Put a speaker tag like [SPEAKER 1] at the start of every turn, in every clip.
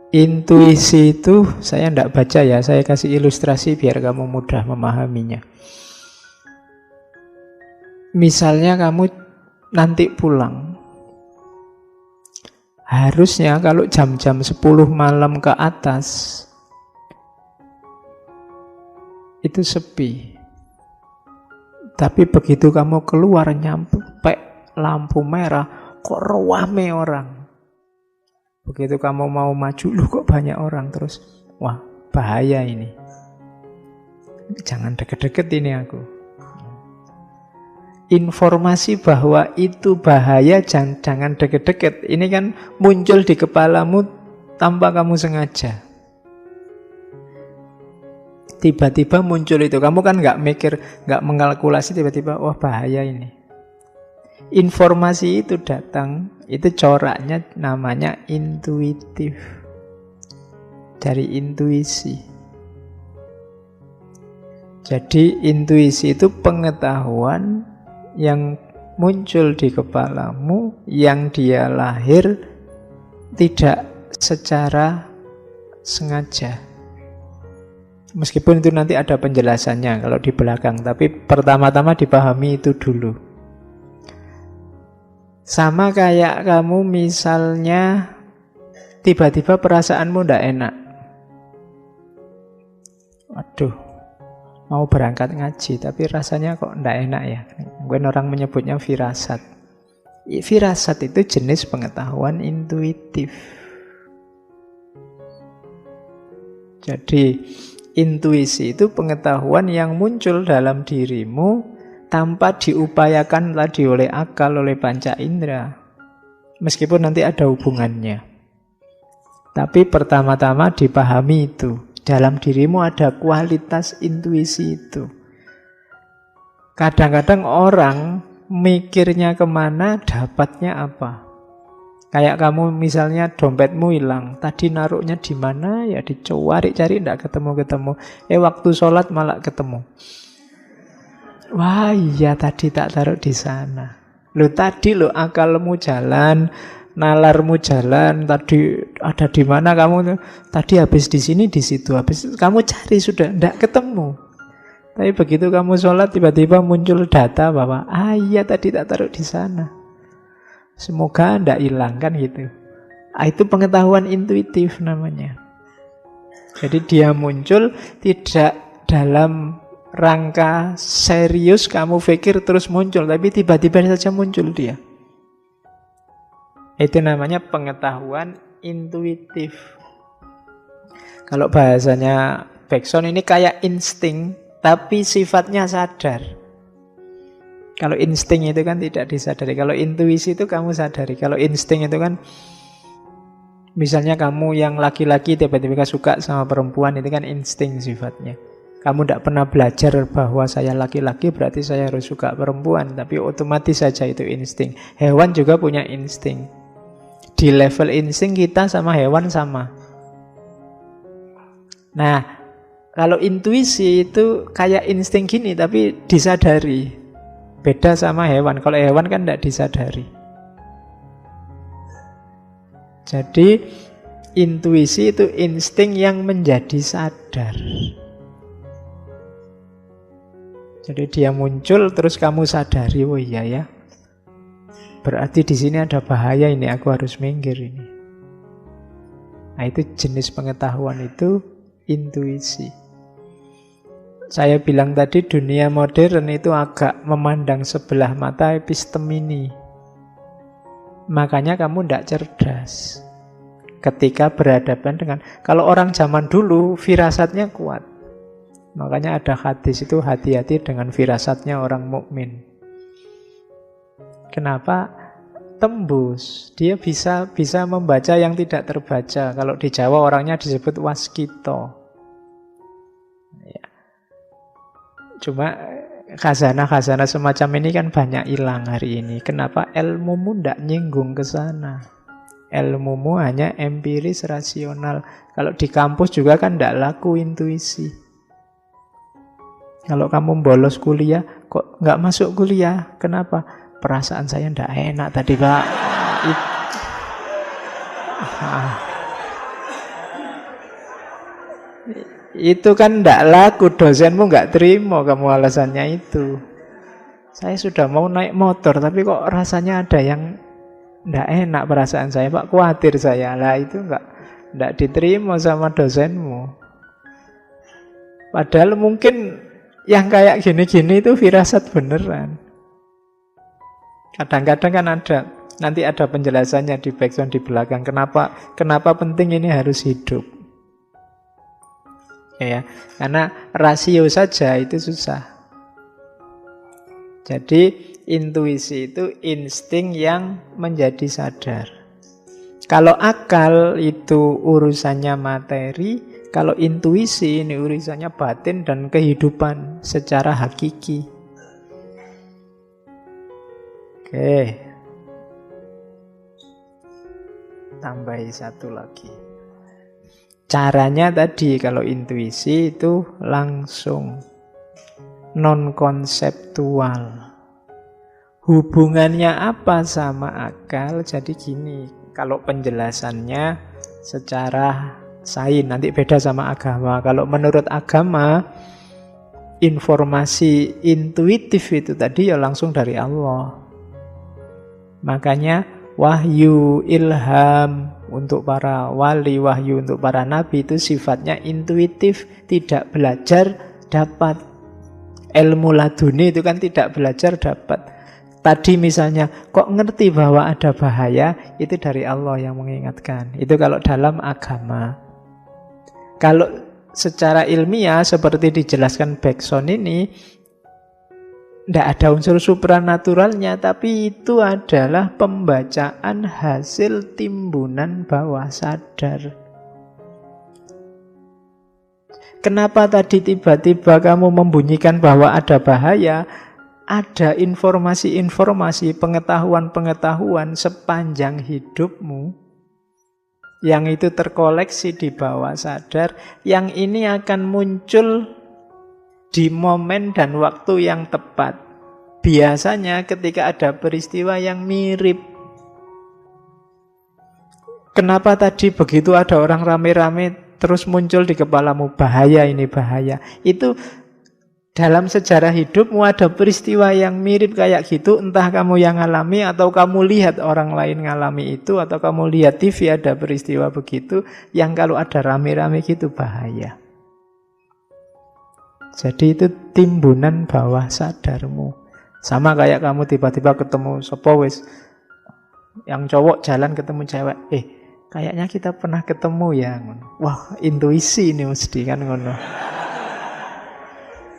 [SPEAKER 1] Intuisi itu saya tidak baca ya, saya kasih ilustrasi biar kamu mudah memahaminya. Misalnya kamu nanti pulang, harusnya kalau jam-jam 10 malam ke atas itu sepi. Tapi begitu kamu keluar nyampe lampu merah, kok rame orang. Begitu kamu mau maju, loh kok banyak orang. Terus, wah bahaya ini. Jangan deket-deket ini aku. Informasi bahwa itu bahaya, jangan deket-deket. Ini kan muncul di kepalamu tanpa kamu sengaja. Tiba-tiba muncul itu. Kamu kan nggak mikir, nggak mengalkulasi, tiba-tiba, wah bahaya ini. Informasi itu datang, itu coraknya namanya intuitif. Dari intuisi. Jadi intuisi itu pengetahuan yang muncul di kepalamu, yang dia lahir tidak secara sengaja. Meskipun itu nanti ada penjelasannya kalau di belakang, tapi pertama-tama dipahami itu dulu. Sama kayak kamu misalnya tiba-tiba perasaanmu tidak enak. Waduh, mau berangkat ngaji tapi rasanya kok tidak enak ya. Mungkin orang menyebutnya firasat. Firasat itu jenis pengetahuan intuitif. Jadi intuisi itu pengetahuan yang muncul dalam dirimu tanpa diupayakan tadi oleh akal, oleh panca indera. Meskipun nanti ada hubungannya. Tapi pertama-tama dipahami itu. Dalam dirimu ada kualitas intuisi itu. Kadang-kadang orang mikirnya kemana, dapatnya apa. Kayak kamu misalnya dompetmu hilang. Tadi naruhnya di mana ya, dicari-cari tidak ketemu-ketemu. Waktu sholat malah ketemu. Wah iya tadi tak taruh di sana. Tadi akalmu jalan, nalarmu jalan, tadi ada di mana kamu? Tadi habis di sini, di situ. Habis kamu cari sudah tidak ketemu. Tapi begitu kamu sholat tiba-tiba muncul data bahwa iya tadi tak taruh di sana. Semoga tidak hilang kan gitu. Itu pengetahuan intuitif namanya. Jadi dia muncul tidak dalam rangka serius kamu pikir terus muncul, tapi tiba-tiba saja muncul dia. Itu namanya pengetahuan intuitif. Kalau bahasanya Bergson ini kayak insting, tapi sifatnya sadar. Kalau insting itu kan tidak disadari. Kalau intuisi itu kamu sadari. Kalau insting itu kan, misalnya kamu yang laki-laki tiba-tiba suka sama perempuan, itu kan insting sifatnya. Kamu tidak pernah belajar bahwa saya laki-laki berarti saya harus suka perempuan. Tapi otomatis saja itu insting. Hewan juga punya insting. Di level insting kita sama hewan sama. Nah, kalau intuisi itu kayak insting gini tapi disadari. Beda sama hewan. Kalau hewan kan tidak disadari. Jadi intuisi itu insting yang menjadi sadar. Jadi dia muncul terus kamu sadari, oh iya ya. Berarti di sini ada bahaya ini, aku harus minggir ini. Nah, itu jenis pengetahuan itu intuisi. Saya bilang tadi dunia modern itu agak memandang sebelah mata epistemini. Makanya kamu tidak cerdas ketika berhadapan dengan, kalau orang zaman dulu firasatnya kuat. Makanya ada hadis itu, hati-hati dengan firasatnya orang mukmin. Kenapa? Tembus. Dia bisa membaca yang tidak terbaca. Kalau di Jawa orangnya disebut waskito. Ya. Cuma khazanah-khazanah semacam ini kan banyak hilang hari ini. Kenapa? Ilmumu tidak nyinggung ke sana. Ilmumu hanya empiris, rasional. Kalau di kampus juga kan tidak laku intuisi. Kalau kamu bolos kuliah, kok nggak masuk kuliah? Kenapa? Perasaan saya nggak enak tadi, Pak. Itu kan ndak laku, dosenmu nggak terima kamu alasannya itu. Saya sudah mau naik motor, tapi kok rasanya ada yang ndak enak perasaan saya, Pak, khawatir saya. Lah itu ndak diterima sama dosenmu. Padahal mungkin yang kayak gini-gini itu firasat beneran. Kadang-kadang kan nanti ada penjelasannya di background di belakang. Kenapa penting ini harus hidup. Ya, karena rasio saja itu susah. Jadi intuisi itu insting yang menjadi sadar. Kalau akal itu urusannya materi, kalau intuisi ini urusannya batin dan kehidupan secara hakiki. Oke. Tambahi satu lagi. Caranya tadi kalau intuisi itu langsung non konseptual. Hubungannya apa sama akal? Jadi gini, kalau penjelasannya secara sains nanti beda sama agama. Kalau menurut agama, informasi intuitif itu tadi ya langsung dari Allah. Makanya wahyu, ilham untuk para wali, wahyu untuk para nabi itu sifatnya intuitif, tidak belajar dapat. Ilmu laduni itu kan tidak belajar dapat. Tadi misalnya, kok ngerti bahwa ada bahaya, itu dari Allah yang mengingatkan. Itu kalau dalam agama. Kalau secara ilmiah, seperti dijelaskan Bergson ini, tidak ada unsur supranaturalnya, tapi itu adalah pembacaan hasil timbunan bawah sadar. Kenapa tadi tiba-tiba kamu membunyikan bahwa ada bahaya? Ada informasi-informasi, pengetahuan-pengetahuan sepanjang hidupmu yang itu terkoleksi di bawah sadar, yang ini akan muncul di momen dan waktu yang tepat. Biasanya ketika ada peristiwa yang mirip. Kenapa tadi begitu ada orang rame-rame terus muncul di kepalamu, bahaya ini bahaya. Itu dalam sejarah hidupmu ada peristiwa yang mirip kayak gitu, entah kamu yang ngalami atau kamu lihat orang lain ngalami itu, atau kamu lihat TV ada peristiwa begitu, yang kalau ada rame-rame gitu bahaya. Jadi itu timbunan bawah sadarmu. Sama kayak kamu tiba-tiba ketemu sopo wis, yang cowok jalan ketemu cewek, kayaknya kita pernah ketemu ya. Wah, intuisi ini mesti kan ngono.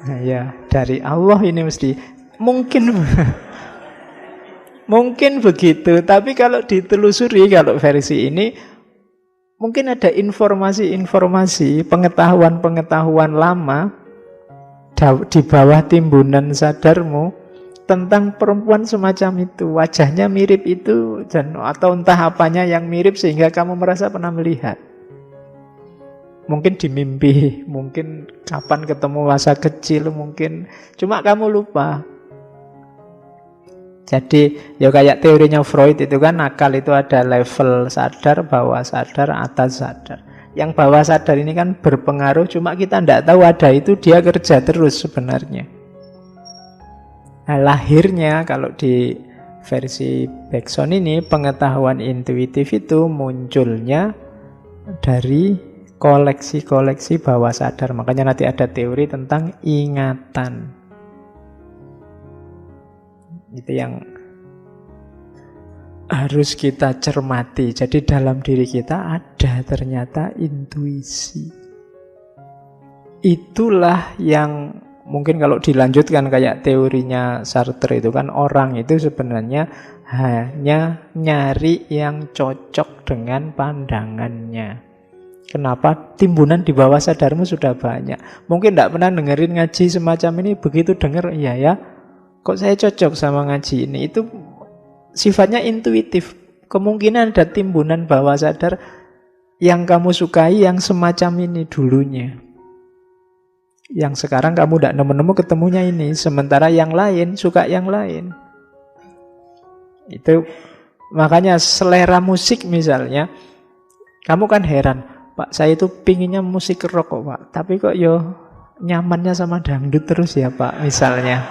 [SPEAKER 1] Nah, ya, dari Allah ini mesti. Mungkin begitu, tapi kalau ditelusuri, kalau versi ini mungkin ada informasi-informasi, pengetahuan-pengetahuan lama di bawah timbunan sadarmu tentang perempuan semacam itu, wajahnya mirip itu, atau entah apanya yang mirip sehingga kamu merasa pernah melihat. Mungkin di mimpi, mungkin kapan ketemu masa kecil, mungkin cuma kamu lupa. Jadi ya kayak teorinya Freud itu kan, akal itu ada level sadar, bawah sadar, atas sadar. Yang bawah sadar ini kan berpengaruh, cuma kita tidak tahu ada itu, dia kerja terus sebenarnya. Nah, lahirnya kalau di versi Bergson ini, pengetahuan intuitif itu munculnya dari koleksi-koleksi bawah sadar. Makanya nanti ada teori tentang ingatan. Itu yang harus kita cermati. Jadi dalam diri kita ada ternyata intuisi. Itulah yang mungkin kalau dilanjutkan kayak teorinya Sartre itu kan, orang itu sebenarnya hanya nyari yang cocok dengan pandangannya. Kenapa? Timbunan di bawah sadarmu sudah banyak. Mungkin tidak pernah dengerin ngaji semacam ini, begitu dengar, iya ya, kok saya cocok sama ngaji ini. Itu sifatnya intuitif. Kemungkinan ada timbunan bawah sadar yang kamu sukai yang semacam ini dulunya. Yang sekarang kamu tidak nemu-nemu ketemunya ini. Sementara yang lain suka yang lain. Itu makanya selera musik misalnya, kamu kan heran, Pak, saya itu pinginnya musik rock kok Pak, tapi kok yo nyamannya sama dangdut terus ya Pak, misalnya.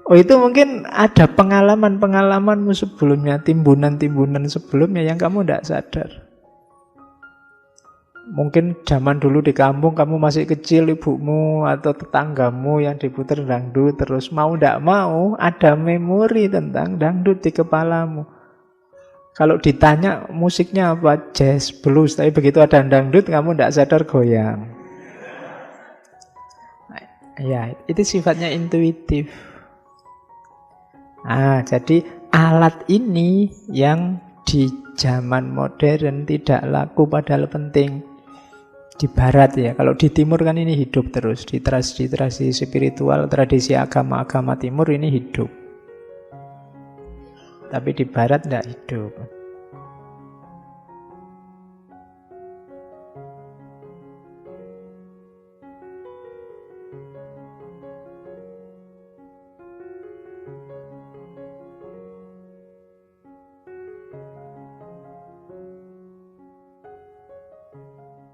[SPEAKER 1] Oh, itu mungkin ada pengalaman-pengalamanmu sebelumnya, timbunan-timbunan sebelumnya yang kamu tidak sadar. Mungkin zaman dulu di kampung kamu masih kecil, ibumu atau tetanggamu yang diputer dangdut, terus mau tidak mau ada memori tentang dangdut di kepalamu. Kalau ditanya musiknya apa, jazz, blues, tapi begitu ada dangdut kamu tidak sadar goyang. Ya, itu sifatnya intuitif. Jadi alat ini yang di zaman modern tidak laku padahal penting. Di barat ya, kalau di timur kan ini hidup terus. Di tradisi spiritual, tradisi agama-agama timur ini hidup. Tapi di barat tidak hidup.